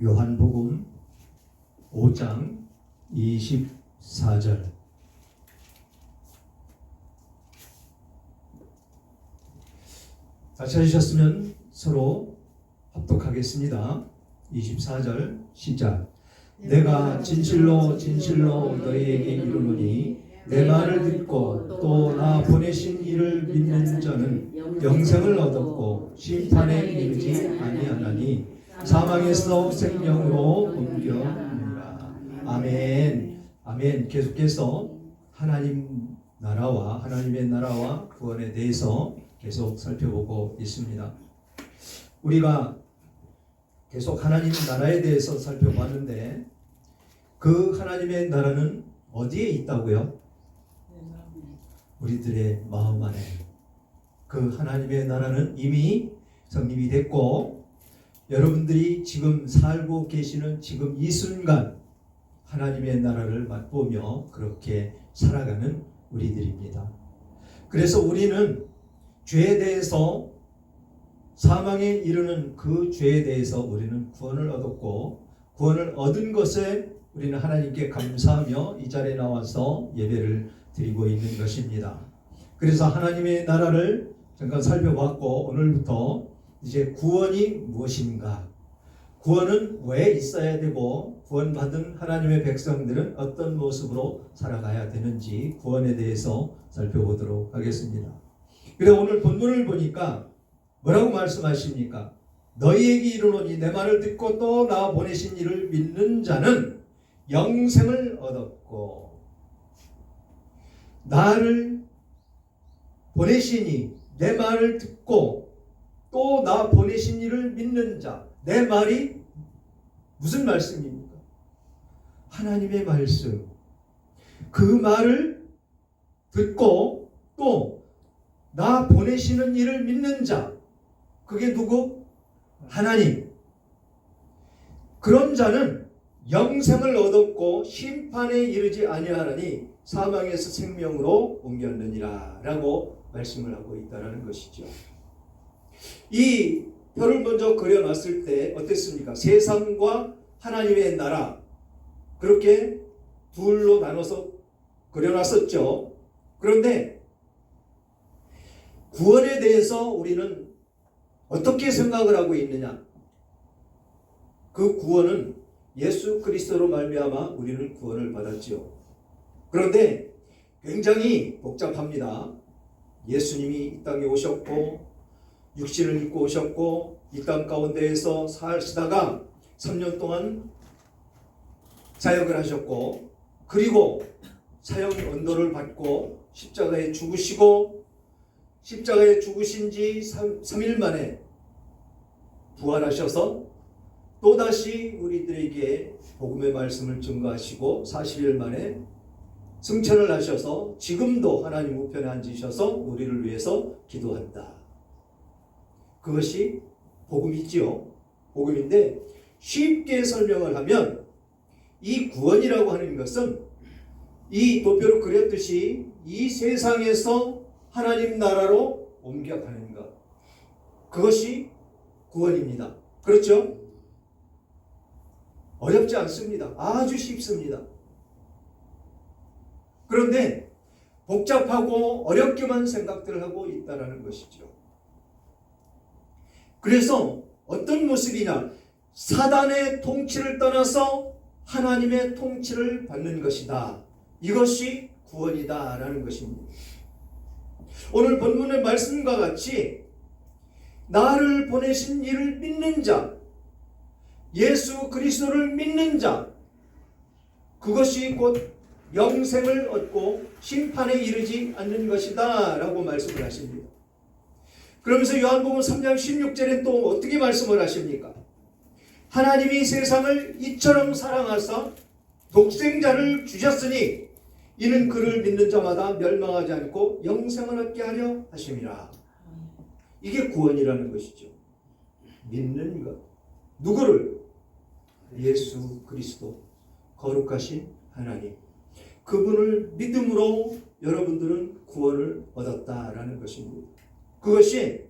요한복음 5장 24절. 다 찾으셨으면 서로 합독하겠습니다. 24절 시작. 내가 진실로 진실로 너희에게 이르노니 내 말을 듣고 또 나 보내신 이를 믿는 자는 영생을 얻었고 심판에 이르지 아니하나니 사망에서 생명으로 옮겨니라. 아멘. 아멘. 계속해서 하나님 나라와 하나님의 나라와 구원에 대해서 계속 살펴보고 있습니다. 우리가 계속 하나님 나라에 대해서 살펴봤는데 그 하나님의 나라는 어디에 있다고요? 우리들의 마음 안에. 그 하나님의 나라는 이미 성립이 됐고 여러분들이 지금 살고 계시는 지금 이 순간 하나님의 나라를 맛보며 그렇게 살아가는 우리들입니다. 그래서 우리는 죄에 대해서 사망에 이르는 그 죄에 대해서 우리는 구원을 얻었고 구원을 얻은 것에 우리는 하나님께 감사하며 이 자리에 나와서 예배를 드리고 있는 것입니다. 그래서 하나님의 나라를 잠깐 살펴봤고 오늘부터 이제 구원이 무엇인가, 구원은 왜 있어야 되고 구원받은 하나님의 백성들은 어떤 모습으로 살아가야 되는지 구원에 대해서 살펴보도록 하겠습니다. 그래서 오늘 본문을 보니까 뭐라고 말씀하십니까? 너희에게 이르노니 내 말을 듣고 또 나 보내신 이를 믿는 자는 영생을 얻었고 나를 보내시니 내 말을 듣고 또 나 보내신 이를 믿는 자. 내 말이 무슨 말씀입니까? 하나님의 말씀. 그 말을 듣고 또 나 보내시는 이를 믿는 자. 그게 누구? 하나님. 그런 자는 영생을 얻었고 심판에 이르지 아니하나니 사망에서 생명으로 옮겼느니라 라고 말씀을 하고 있다는 것이죠. 이 표를 먼저 그려놨을 때 어땠습니까? 세상과 하나님의 나라 그렇게 둘로 나눠서 그려놨었죠. 그런데 구원에 대해서 우리는 어떻게 생각을 하고 있느냐? 그 구원은 예수 그리스도로 말미암아 우리는 구원을 받았죠. 그런데 굉장히 복잡합니다. 예수님이 이 땅에 오셨고 육신을 입고 오셨고 이 땅 가운데에서 사시다가 3년 동안 사역을 하셨고 그리고 사형 언도를 받고 십자가에 죽으시고 십자가에 죽으신 지 3일 만에 부활하셔서 또다시 우리들에게 복음의 말씀을 증거하시고 40일 만에 승천을 하셔서 지금도 하나님 우편에 앉으셔서 우리를 위해서 기도한다. 그것이 복음이지요. 복음인데 쉽게 설명을 하면 이 구원이라고 하는 것은 이 도표로 그렸듯이 이 세상에서 하나님 나라로 옮겨가는 것. 그것이 구원입니다. 그렇죠? 어렵지 않습니다. 아주 쉽습니다. 그런데 복잡하고 어렵게만 생각들을 하고 있다는 것이죠. 그래서 어떤 모습이냐? 사단의 통치를 떠나서 하나님의 통치를 받는 것이다. 이것이 구원이다라는 것입니다. 오늘 본문의 말씀과 같이 나를 보내신 이를 믿는 자, 예수 그리스도를 믿는 자, 그것이 곧 영생을 얻고 심판에 이르지 않는 것이다 라고 말씀을 하십니다. 그러면서 요한복음 3장 16절에 또 어떻게 말씀을 하십니까? 하나님이 세상을 이처럼 사랑하사 독생자를 주셨으니 이는 그를 믿는 자마다 멸망하지 않고 영생을 얻게 하려 하심이라. 이게 구원이라는 것이죠. 믿는 것. 누구를? 예수 그리스도, 거룩하신 하나님. 그분을 믿음으로 여러분들은 구원을 얻었다라는 것입니다. 그것이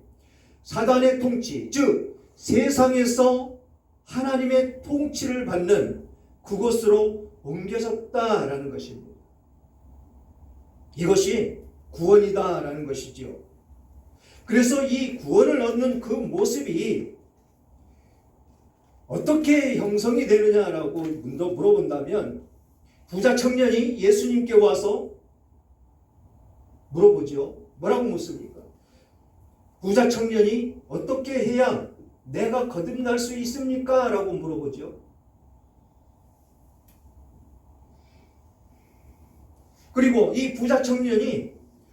사단의 통치, 즉 세상에서 하나님의 통치를 받는 그곳으로 옮겨졌다라는 것입니다. 이것이 구원이다라는 것이지요. 그래서 이 구원을 얻는 그 모습이 어떻게 형성이 되느냐라고 물어본다면, 부자 청년이 예수님께 와서 물어보죠. 뭐라고 묻습니까? 부자 청년이 어떻게 해야 내가 거듭날 수 있습니까? 라고 물어보죠. 그리고 이 부자 청년이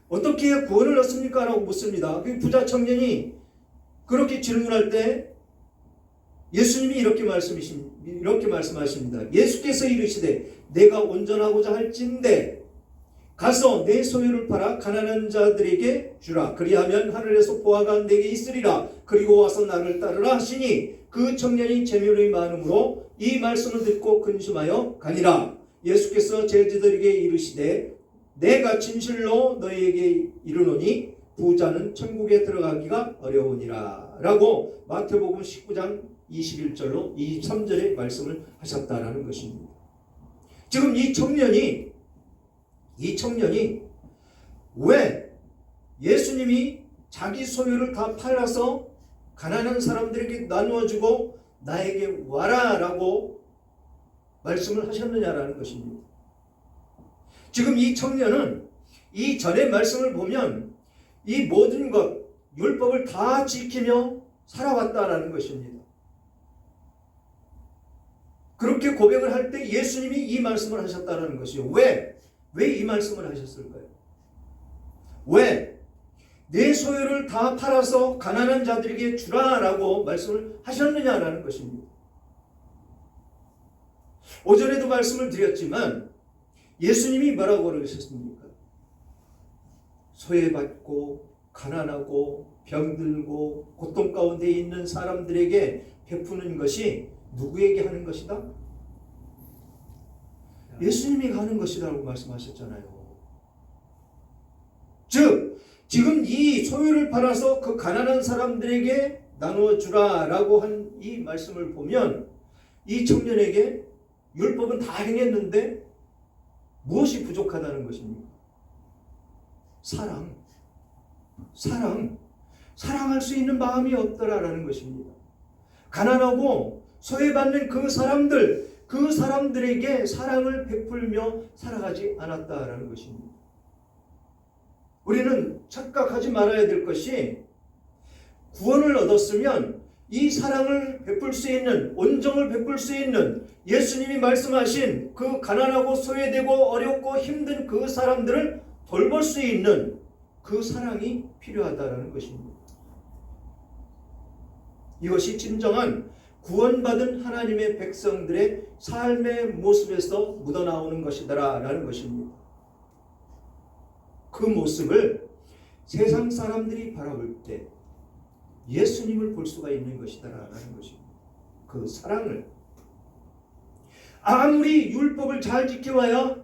어떻게 해야 구원을 얻습니까? 라고 묻습니다. 그 부자 청년이 그렇게 질문할 때 예수님이 이렇게 말씀하십니다. 예수께서 이르시되 내가 온전하고자 할진대 가서 내 소유를 팔아 가난한 자들에게 주라. 그리하면 하늘에서 보화가 내게 있으리라. 그리고 와서 나를 따르라 하시니 그 청년이 재물이 많음으로 이 말씀을 듣고 근심하여 가니라. 예수께서 제자들에게 이르시되 내가 진실로 너희에게 이르노니 부자는 천국에 들어가기가 어려우니라 라고 마태복음 19장 21절로 23절의 말씀을 하셨다라는 것입니다. 지금 이 청년이 왜 예수님이 자기 소유를 다 팔아서 가난한 사람들에게 나누어주고 나에게 와라 라고 말씀을 하셨느냐라는 것입니다. 지금 이 청년은 이 전의 말씀을 보면 이 모든 것, 율법을 다 지키며 살아왔다라는 것입니다. 그렇게 고백을 할 때 예수님이 이 말씀을 하셨다는 것이요. 왜 이 말씀을 하셨을까요? 왜? 내 소유를 다 팔아서 가난한 자들에게 주라라고 말씀을 하셨느냐라는 것입니다. 오전에도 말씀을 드렸지만 예수님이 뭐라고 그러셨습니까? 소외받고 가난하고 병들고 고통 가운데 있는 사람들에게 베푸는 것이 누구에게 하는 것이다? 예수님이 하는 것이라고 말씀하셨잖아요. 즉 지금 이 소유를 팔아서 그 가난한 사람들에게 나누어 주라라고 한 이 말씀을 보면 이 청년에게 율법은 다 행했는데 무엇이 부족하다는 것입니까? 사랑할 수 있는 마음이 없더라라는 것입니다. 가난하고 소외받는 그 사람들에게 사랑을 베풀며 살아가지 않았다라는 것입니다. 우리는 착각하지 말아야 될 것이, 구원을 얻었으면 이 사랑을 베풀 수 있는, 온정을 베풀 수 있는 예수님이 말씀하신 그 가난하고 소외되고 어렵고 힘든 그 사람들을 돌볼 수 있는 그 사랑이 필요하다는 것입니다. 이것이 진정한 구원받은 하나님의 백성들의 삶의 모습에서 묻어나오는 것이다라는 것입니다. 그 모습을 세상 사람들이 바라볼 때 예수님을 볼 수가 있는 것이다라는 것입니다. 그 사랑을. 아무리 율법을 잘 지켜와야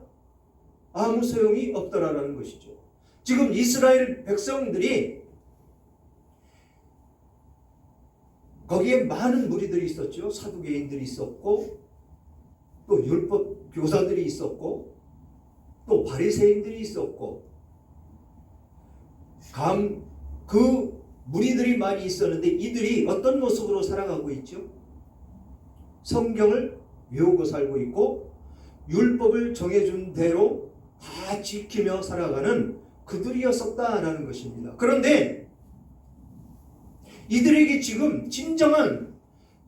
아무 소용이 없더라라는 것이죠. 지금 이스라엘 백성들이, 거기에 많은 무리들이 있었죠. 사두개인들이 있었고, 또 율법 교사들이 있었고, 또 바리새인들이 있었고, 그 무리들이 많이 있었는데 이들이 어떤 모습으로 살아가고 있죠? 성경을 외우고 살고 있고 율법을 정해준 대로 다 지키며 살아가는 그들이었었다라는 것입니다. 그런데 이들에게 지금 진정한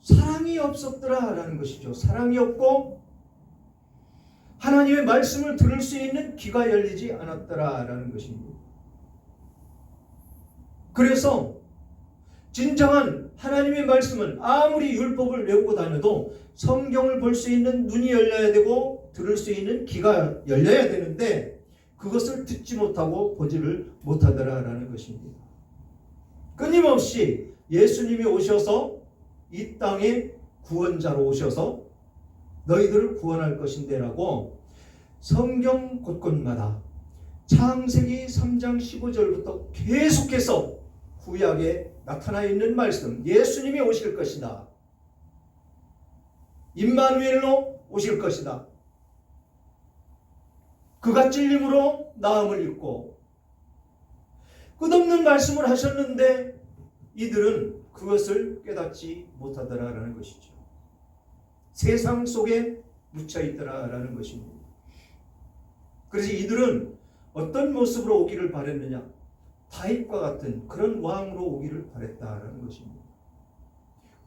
사랑이 없었더라라는 것이죠. 사랑이 없고 하나님의 말씀을 들을 수 있는 귀가 열리지 않았더라라는 것입니다. 그래서 진정한 하나님의 말씀은 아무리 율법을 외우고 다녀도 성경을 볼 수 있는 눈이 열려야 되고 들을 수 있는 귀가 열려야 되는데 그것을 듣지 못하고 보지를 못하더라라는 것입니다. 끊임없이 예수님이 오셔서 이 땅에 구원자로 오셔서 너희들을 구원할 것인데라고 성경 곳곳마다 창세기 3장 15절부터 계속해서 구약에 나타나 있는 말씀, 예수님이 오실 것이다. 임마누엘로 오실 것이다. 그가 찔림으로 나음을 입고 끝없는 말씀을 하셨는데 이들은 그것을 깨닫지 못하더라라는 것이죠. 세상 속에 묻혀 있더라라는 것입니다. 그래서 이들은 어떤 모습으로 오기를 바랬느냐? 다윗과 같은 그런 왕으로 오기를 바랬다라는 것입니다.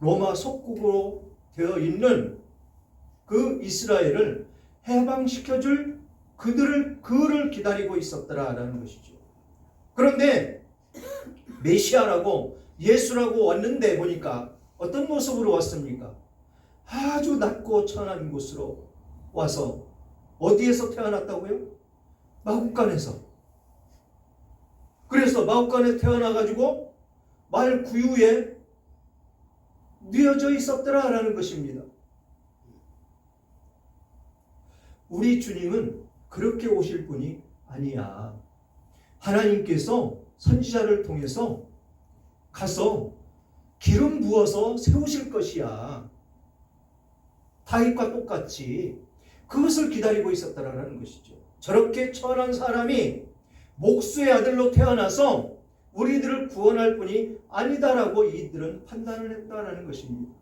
로마 속국으로 되어 있는 그 이스라엘을 해방시켜줄 그를 기다리고 있었더라라는 것이죠. 그런데 메시아라고 예수라고 왔는데 보니까 어떤 모습으로 왔습니까? 아주 낮고 천한 곳으로 와서 어디에서 태어났다고요? 마국간에서. 그래서 마국간에 태어나가지고 말 구유에 뉘어져 있었더라라는 것입니다. 우리 주님은 그렇게 오실 분이 아니야. 하나님께서 선지자를 통해서 가서 기름 부어서 세우실 것이야. 다윗과 똑같이 그것을 기다리고 있었다라는 것이죠. 저렇게 천한 사람이 목수의 아들로 태어나서 우리들을 구원할 분이 아니다라고 이들은 판단을 했다라는 것입니다.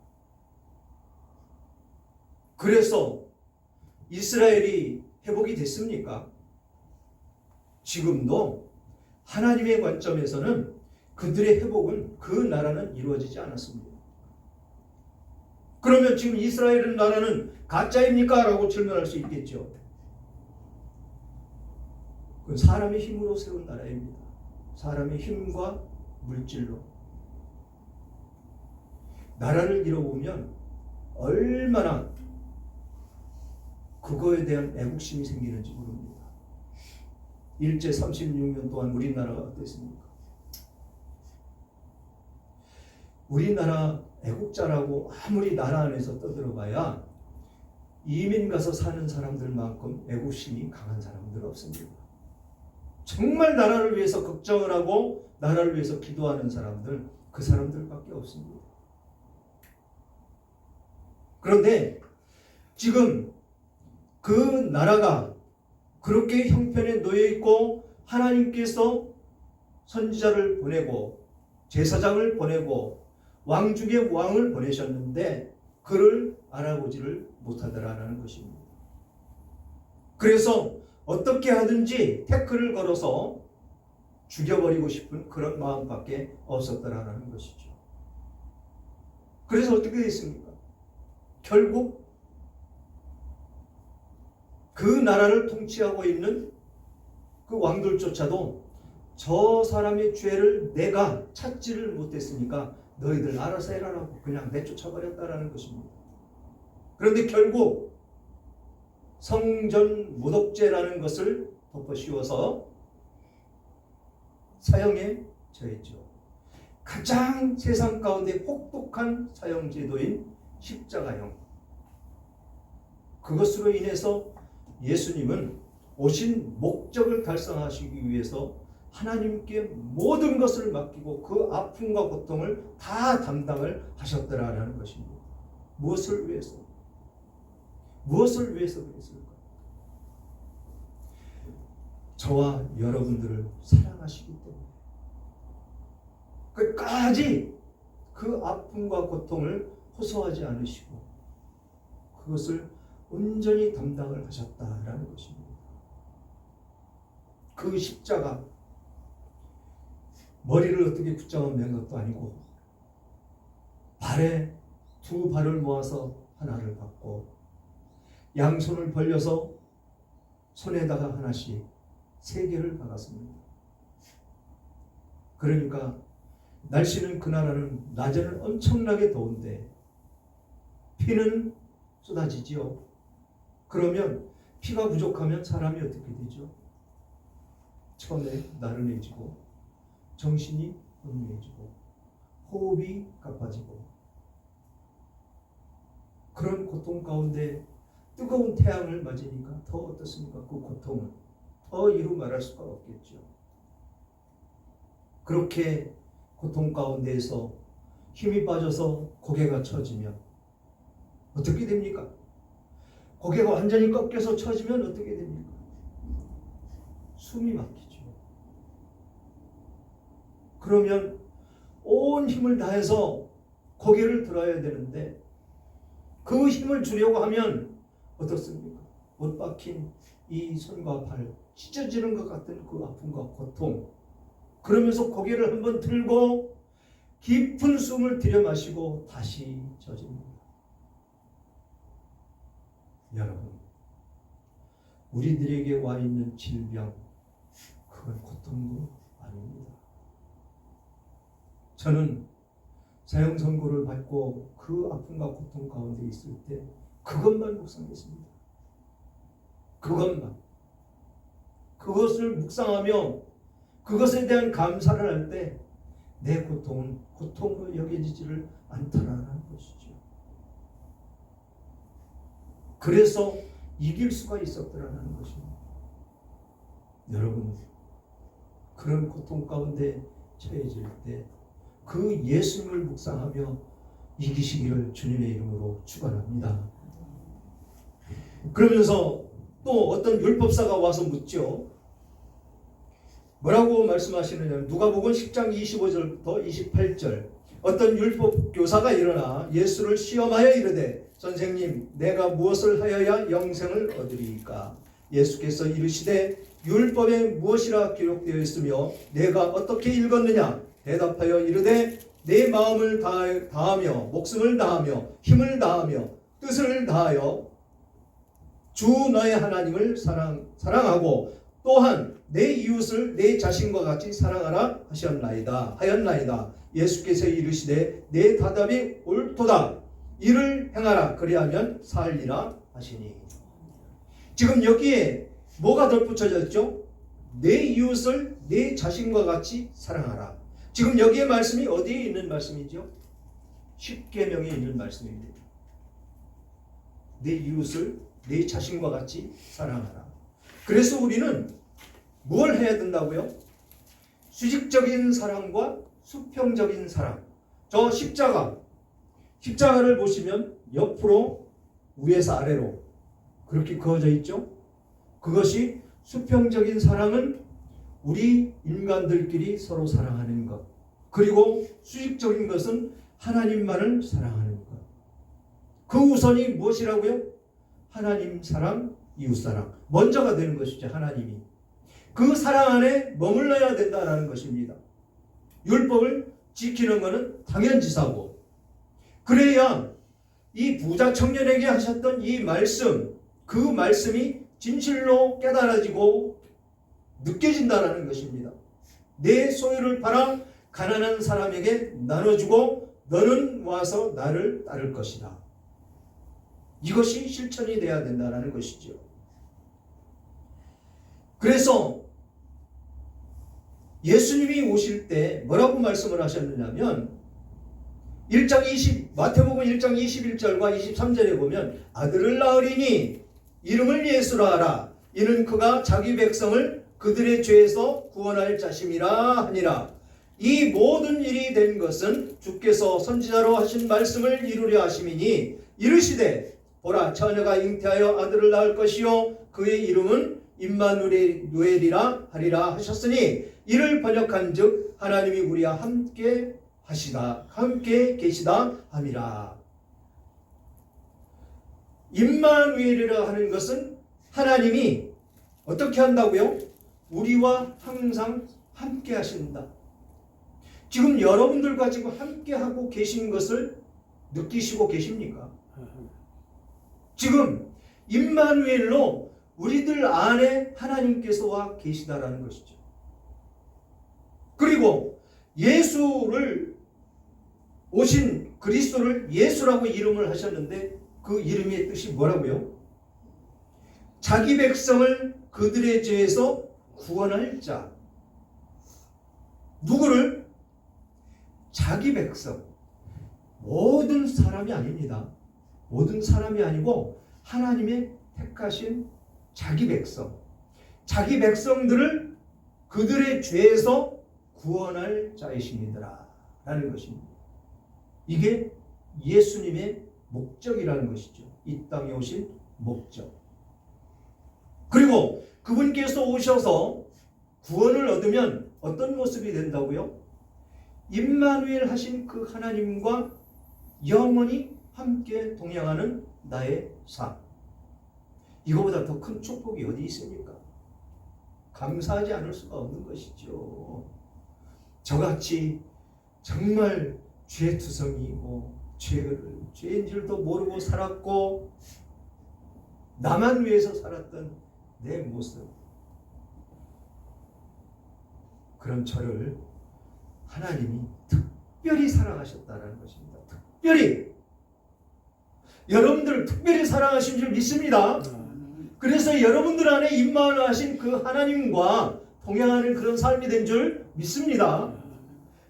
그래서 이스라엘이 회복이 됐습니까? 지금도 하나님의 관점에서는 그들의 회복은 그 나라는 이루어지지 않았습니다. 그러면 지금 이스라엘 나라는 가짜입니까? 라고 질문할 수 있겠죠. 그건 사람의 힘으로 세운 나라입니다. 사람의 힘과 물질로. 나라를 잃어보면 얼마나 그거에 대한 애국심이 생기는지 모릅니다. 일제 36년 동안 우리나라가 어땠습니까? 우리나라 애국자라고 아무리 나라 안에서 떠들어봐야 이민 가서 사는 사람들만큼 애국심이 강한 사람들은 없습니다. 정말 나라를 위해서 걱정을 하고 나라를 위해서 기도하는 사람들, 그 사람들밖에 없습니다. 그런데 지금 그 나라가 그렇게 형편에 놓여 있고 하나님께서 선지자를 보내고 제사장을 보내고 왕 중에 왕을 보내셨는데 그를 알아보지를 못하더라라는 것입니다. 그래서 어떻게 하든지 태클을 걸어서 죽여버리고 싶은 그런 마음밖에 없었더라라는 것이죠. 그래서 어떻게 됐습니까? 결국 그 나라를 통치하고 있는 그 왕들조차도 저 사람의 죄를 내가 찾지를 못했으니까 너희들 알아서 해라라고 그냥 내쫓아버렸다라는 것입니다. 그런데 결국 성전 모독죄라는 것을 덮어씌워서 사형에 처했죠. 가장 세상 가운데 혹독한 사형 제도인 십자가형. 그것으로 인해서 예수님은 오신 목적을 달성하시기 위해서 하나님께 모든 것을 맡기고 그 아픔과 고통을 다 담당을 하셨더라라는 것입니다. 무엇을 위해서? 무엇을 위해서 그랬을까? 저와 여러분들을 사랑하시기 때문에 끝까지 그 아픔과 고통을 호소하지 않으시고 그것을 온전히 담당을 하셨다라는 것입니다. 그 십자가 머리를 어떻게 붙잡아 맨 것도 아니고 발에 두 발을 모아서 하나를 받고 양손을 벌려서 손에다가 하나씩 세 개를 박았습니다. 그러니까 날씨는 그나라는 낮에는 엄청나게 더운데 피는 쏟아지지요. 그러면 피가 부족하면 사람이 어떻게 되죠? 처음에 나른해지고 정신이 혼미해지고 호흡이 가빠지고 그런 고통 가운데 뜨거운 태양을 맞으니까 더 어떻습니까? 그 고통은 더 이루 말할 수가 없겠죠. 그렇게 고통 가운데에서 힘이 빠져서 고개가 처지며 어떻게 됩니까? 고개가 완전히 꺾여서 처지면 어떻게 됩니까? 숨이 막히죠. 그러면 온 힘을 다해서 고개를 들어야 되는데 그 힘을 주려고 하면 어떻습니까? 못 박힌 이 손과 발, 찢어지는 것 같은 그 아픔과 고통. 그러면서 고개를 한번 들고 깊은 숨을 들여 마시고 다시 젖습니다. 여러분, 우리들에게 와 있는 질병, 그건 고통도 아닙니다. 저는 사형 선고를 받고 그 아픔과 고통 가운데 있을 때 그것만 묵상했습니다. 그것만. 그것을 묵상하며 그것에 대한 감사를 할 때 내 고통은 고통으로 여겨지지를 않더라는 것이죠. 그래서 이길 수가 있었더라는 것입니다. 여러분, 그런 고통 가운데 처해질 때 그 예수님을 묵상하며 이기시기를 주님의 이름으로 축원합니다. 그러면서 또 어떤 율법사가 와서 묻죠. 뭐라고 말씀하시느냐? 누가복음 10장 25절부터 28절. 어떤 율법 교사가 일어나 예수를 시험하여 이르되 선생님, 내가 무엇을 하여야 영생을 얻으리이까? 예수께서 이르시되 율법에 무엇이라 기록되어 있으며 내가 어떻게 읽었느냐? 대답하여 이르되 내 마음을 다하며 목숨을 다하며 힘을 다하며 뜻을 다하여 주 너의 하나님을 사랑하고 또한 내 이웃을 내 자신과 같이 사랑하라 하였나이다. 예수께서 이르시되 내 대답이 옳도다. 이를 행하라. 그리하면 살리라 하시니. 지금 여기에 뭐가 덧붙여졌죠? 내 이웃을 내 자신과 같이 사랑하라. 지금 여기에 말씀이 어디에 있는 말씀이죠? 십계명에 있는 말씀입니다. 내 이웃을 내 자신과 같이 사랑하라. 그래서 우리는 뭘 해야 된다고요? 수직적인 사랑과 수평적인 사랑. 저 십자가를 보시면 옆으로 위에서 아래로 그렇게 그어져 있죠. 그것이 수평적인 사랑은 우리 인간들끼리 서로 사랑하는 것. 그리고 수직적인 것은 하나님만을 사랑하는 것. 그 우선이 무엇이라고요? 하나님 사랑, 이웃 사랑. 먼저가 되는 것이죠. 하나님이. 그 사랑 안에 머물러야 된다는 것입니다. 율법을 지키는 것은 당연지사고, 그래야 이 부자 청년에게 하셨던 이 말씀, 그 말씀이 진실로 깨달아지고 느껴진다는 것입니다. 내 소유를 팔아 가난한 사람에게 나눠주고 너는 와서 나를 따를 것이다. 이것이 실천이 되어야 된다는 것이죠. 그래서 예수님이 오실 때 뭐라고 말씀을 하셨느냐면 마태복음 1장 21절과 23절에 보면 아들을 낳으리니 이름을 예수라 하라. 이는 그가 자기 백성을 그들의 죄에서 구원할 자심이라 하니라. 이 모든 일이 된 것은 주께서 선지자로 하신 말씀을 이루려 하심이니 이르시되 보라 처녀가 잉태하여 아들을 낳을 것이요 그의 이름은 임마누엘이라 하리라 하셨으니 이를 번역한즉 하나님이 우리와 함께 계시다 함이라. 임마누엘이라 하는 것은 하나님이 어떻게 한다고요? 우리와 항상 함께 하신다. 지금 여러분들과 지금 함께 하고 계신 것을 느끼시고 계십니까? 지금 임마누엘로 우리들 안에 하나님께서 와 계시다라는 것이죠. 그리고 예수를 오신 그리스도를 예수라고 이름을 하셨는데 그 이름의 뜻이 뭐라고요? 자기 백성을 그들의 죄에서 구원할 자. 누구를? 자기 백성. 모든 사람이 아닙니다. 모든 사람이 아니고 하나님의 택하신 자기 백성. 자기 백성들을 그들의 죄에서 구원할 자이시니라 라는 것입니다. 이게 예수님의 목적이라는 것이죠. 이 땅에 오신 목적. 그리고 그분께서 오셔서 구원을 얻으면 어떤 모습이 된다고요? 임마누엘 하신 그 하나님과 영원히 함께 동행하는 나의 삶. 이거보다 더 큰 축복이 어디 있습니까? 감사하지 않을 수가 없는 것이죠. 저같이 정말 죄투성이고 죄인 줄도 모르고 살았고 나만 위해서 살았던 내 모습, 그런 저를 하나님이 특별히 사랑하셨다는 것입니다. 특별히 여러분들을 특별히 사랑하신 줄 믿습니다. 그래서 여러분들 안에 임마누엘 그 하나님과 동행하는 그런 삶이 된 줄 믿습니다.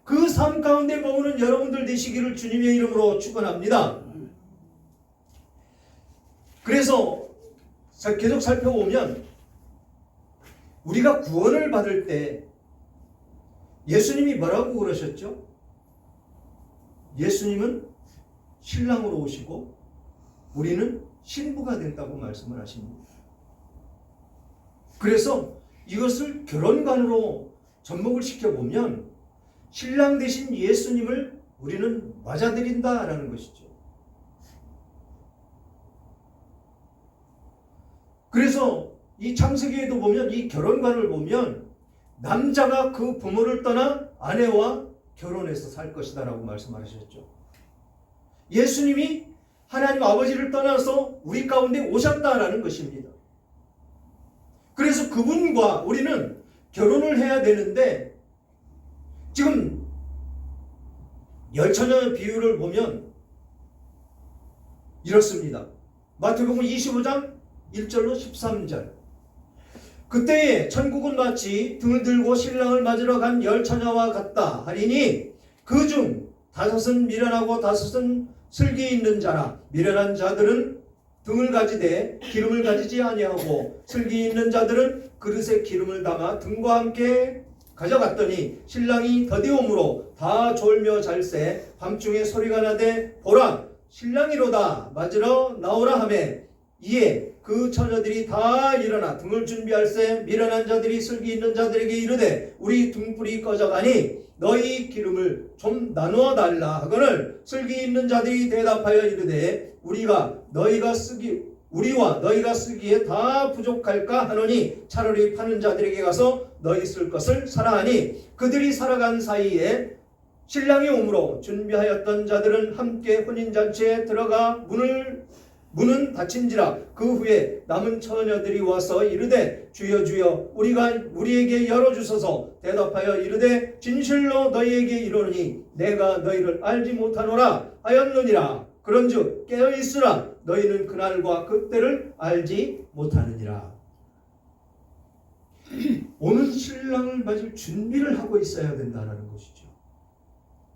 그 삶 가운데 머무는 여러분들 되시기를 주님의 이름으로 축원합니다. 그래서 계속 살펴보면 우리가 구원을 받을 때 예수님이 뭐라고 그러셨죠? 예수님은 신랑으로 오시고 우리는 신부가 된다고 말씀을 하십니다. 그래서 이것을 결혼관으로 접목을 시켜보면 신랑 되신 예수님을 우리는 맞아들인다라는 것이죠. 그래서 이 창세기에도 보면 이 결혼관을 보면 남자가 그 부모를 떠나 아내와 결혼해서 살 것이다 라고 말씀하셨죠. 예수님이 하나님 아버지를 떠나서 우리 가운데 오셨다라는 것입니다. 그래서 그분과 우리는 결혼을 해야 되는데 지금 열처녀 비유를 보면 이렇습니다. 마태복음 25장 1절로 13절. 그때에 천국은 마치 등을 들고 신랑을 맞으러 간 열처녀와 같다 하리니 그중 5은 미련하고 5은 슬기 있는 자라. 미련한 자들은 등을 가지되 기름을 가지지 아니하고 슬기 있는 자들은 그릇에 기름을 담아 등과 함께 가져갔더니 신랑이 더디오므로 다 졸며 잘새 밤중에 소리가 나되 보라 신랑이로다 맞으러 나오라 하매 이에 그 처녀들이 다 일어나 등을 준비할새 미련한 자들이 슬기 있는 자들에게 이르되 우리 등불이 꺼져가니 너희 기름을 좀 나누어 달라 하거늘 슬기 있는 자들이 대답하여 이르되 우리와 너희가 쓰기에 다 부족할까 하노니 차라리 파는 자들에게 가서 너희 쓸 것을 사라 하니 그들이 살아간 사이에 신랑이 오므로 준비하였던 자들은 함께 혼인잔치에 들어가 문은 닫힌지라. 그 후에 남은 처녀들이 와서 이르되 주여 주여 우리에게 열어주소서. 대답하여 이르되 진실로 너희에게 이르노니 내가 너희를 알지 못하노라 하였느니라. 그런즉 깨어있으라. 너희는 그날과 그때를 알지 못하느니라. 오는 신랑을 맞을 준비를 하고 있어야 된다는 것이죠.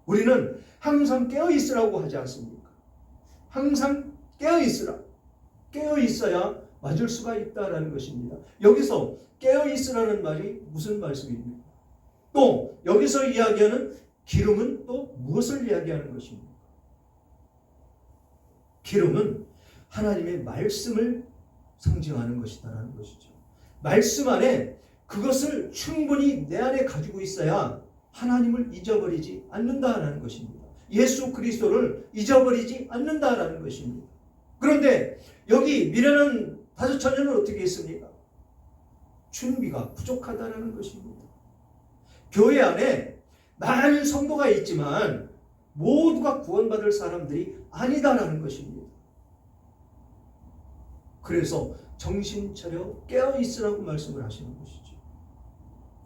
우리는 항상 깨어있으라고 하지 않습니까? 항상 깨어있으라. 깨어있어야 맞을 수가 있다는 것입니다. 여기서 깨어있으라는 말이 무슨 말씀입니까? 또 여기서 이야기하는 기름은 또 무엇을 이야기하는 것입니까? 기름은 하나님의 말씀을 상징하는 것이다라는 것이죠. 말씀 안에 그것을 충분히 내 안에 가지고 있어야 하나님을 잊어버리지 않는다라는 것입니다. 예수 그리스도를 잊어버리지 않는다라는 것입니다. 그런데 여기 미련한 5 처녀는 어떻게 했습니까? 준비가 부족하다는 것입니다. 교회 안에 많은 성도가 있지만 모두가 구원받을 사람들이 아니다라는 것입니다. 그래서 정신 차려 깨어 있으라고 말씀을 하시는 것이죠.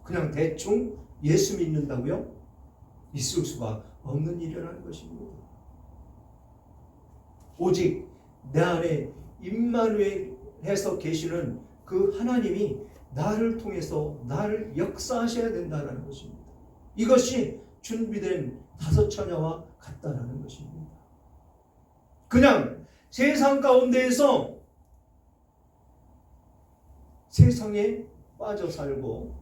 그냥 대충 예수 믿는다고요? 있을 수가 없는 일이라는 것입니다. 오직 내 안에 임마누엘에서 계시는 그 하나님이 나를 통해서 나를 역사하셔야 된다는 것입니다. 이것이 준비된 5 처녀와 같다라는 것입니다. 그냥 세상 가운데에서 세상에 빠져 살고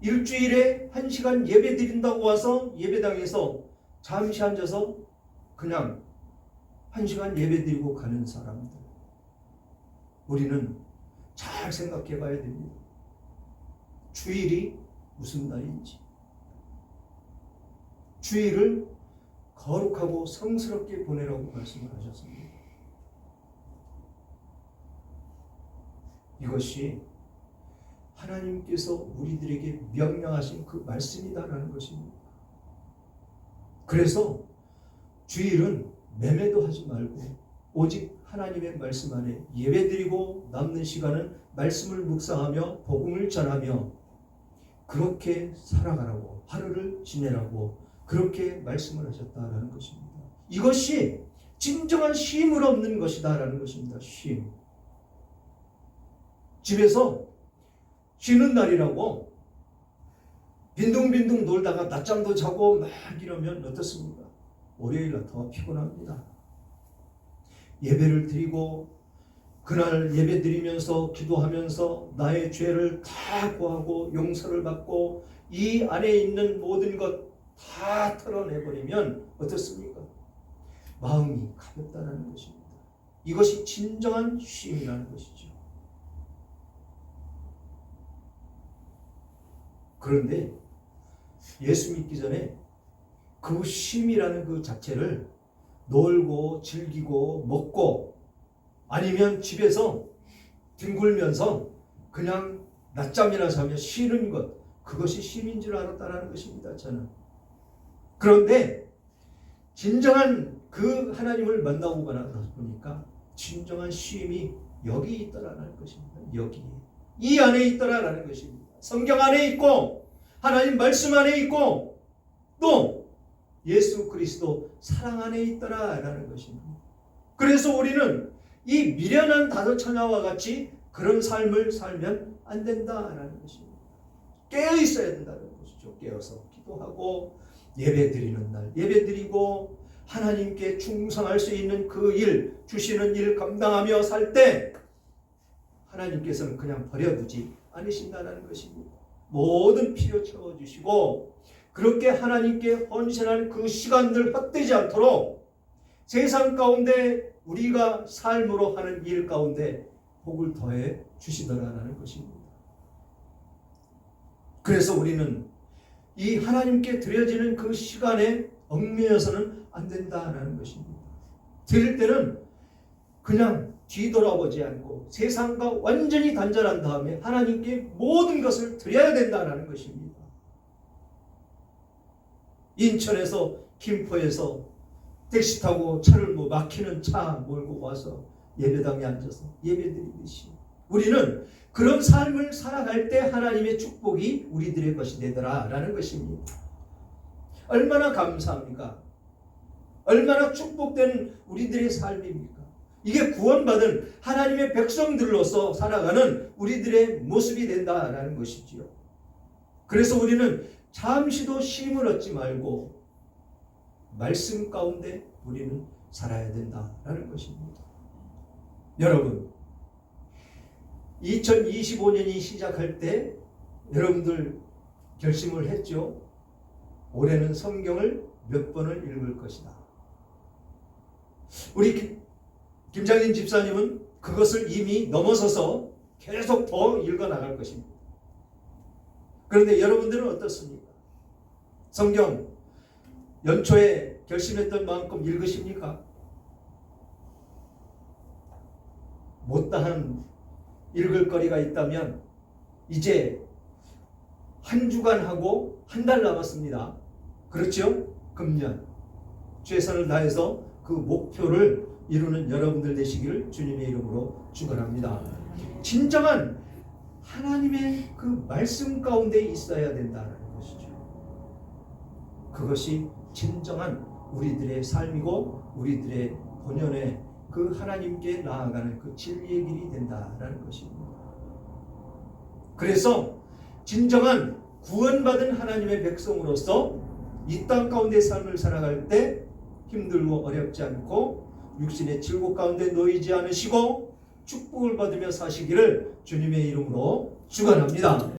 일주일에 1시간 예배 드린다고 와서 예배당에서 잠시 앉아서 그냥 1시간 예배드리고 가는 사람들, 우리는 잘 생각해 봐야 됩니다. 주일이 무슨 날인지, 주일을 거룩하고 성스럽게 보내라고 말씀을 하셨습니다. 이것이 하나님께서 우리들에게 명령하신 그 말씀이다라는 것입니다. 그래서 주일은 매매도 하지 말고 오직 하나님의 말씀 안에 예배드리고 남는 시간은 말씀을 묵상하며 복음을 전하며 그렇게 살아가라고, 하루를 지내라고 그렇게 말씀을 하셨다라는 것입니다. 이것이 진정한 쉼을 얻는 것이다라는 것입니다. 쉼. 집에서 쉬는 날이라고 빈둥빈둥 놀다가 낮잠도 자고 막 이러면 어떻습니까? 월요일날 더 피곤합니다. 예배를 드리고 그날 예배 드리면서 기도하면서 나의 죄를 다 고하고 용서를 받고 이 안에 있는 모든 것 다 털어내버리면 어떻습니까? 마음이 가볍다는 것입니다. 이것이 진정한 쉼이라는 것이죠. 그런데 예수 믿기 전에 그 쉼이라는 그 자체를 놀고 즐기고 먹고 아니면 집에서 뒹굴면서 그냥 낮잠이나 자며 쉬는 것, 그것이 쉼인 줄 알았다는 것입니다. 저는. 그런데 진정한 그 하나님을 만나고 보니까 진정한 쉼이 여기 있더라는 것입니다. 여기 이 안에 있더라라는 것입니다. 성경 안에 있고 하나님 말씀 안에 있고 또 예수 그리스도 사랑 안에 있더라라는 것입니다. 그래서 우리는 이 미련한 다소처녀와 같이 그런 삶을 살면 안 된다라는 것입니다. 깨어 있어야 된다는 것이죠. 깨어서 기도하고 예배 드리는 날 예배 드리고 하나님께 충성할 수 있는 그 일, 주시는 일 감당하며 살 때 하나님께서는 그냥 버려두지 않으신다는 것입니다. 모든 필요 채워주시고 그렇게 하나님께 헌신하는 그 시간들 헛되지 않도록 세상 가운데 우리가 삶으로 하는 일 가운데 복을 더해 주시더라라는 것입니다. 그래서 우리는 이 하나님께 드려지는 그 시간에 얽매여서는 안 된다는 것입니다. 드릴 때는 그냥 뒤돌아보지 않고 세상과 완전히 단절한 다음에 하나님께 모든 것을 드려야 된다는 것입니다. 인천에서 김포에서 택시 타고 차를 막히는 차 몰고 와서 예배당에 앉아서 예배드리듯이 우리는 그런 삶을 살아갈 때 하나님의 축복이 우리들의 것이 되더라라는 것입니다. 얼마나 감사합니까? 얼마나 축복된 우리들의 삶입니까? 이게 구원받은 하나님의 백성들로서 살아가는 우리들의 모습이 된다라는 것이지요. 그래서 우리는 잠시도 쉼을 얻지 말고 말씀 가운데 우리는 살아야 된다라는 것입니다. 여러분, 2025년이 시작할 때 여러분들 결심을 했죠. 올해는 성경을 몇 번을 읽을 것이다. 우리 김장인 집사님은 그것을 이미 넘어서서 계속 더 읽어나갈 것입니다. 그런데 여러분들은 어떻습니까? 성경 연초에 결심했던 만큼 읽으십니까? 못다한 읽을 거리가 있다면 이제 한 주간 하고 한 달 남았습니다. 그렇죠? 금년 최선을 다해서 그 목표를 이루는 여러분들 되시기를 주님의 이름으로 축원합니다. 진정한 하나님의 그 말씀 가운데 있어야 된다는 것이죠. 그것이 진정한 우리들의 삶이고 우리들의 본연의 그 하나님께 나아가는 그 진리의 길이 된다라는 것입니다. 그래서 진정한 구원받은 하나님의 백성으로서 이 땅 가운데 삶을 살아갈 때 힘들고 어렵지 않고 육신의 질곡 가운데 놓이지 않으시고 축복을 받으며 사시기를 주님의 이름으로 축원합니다.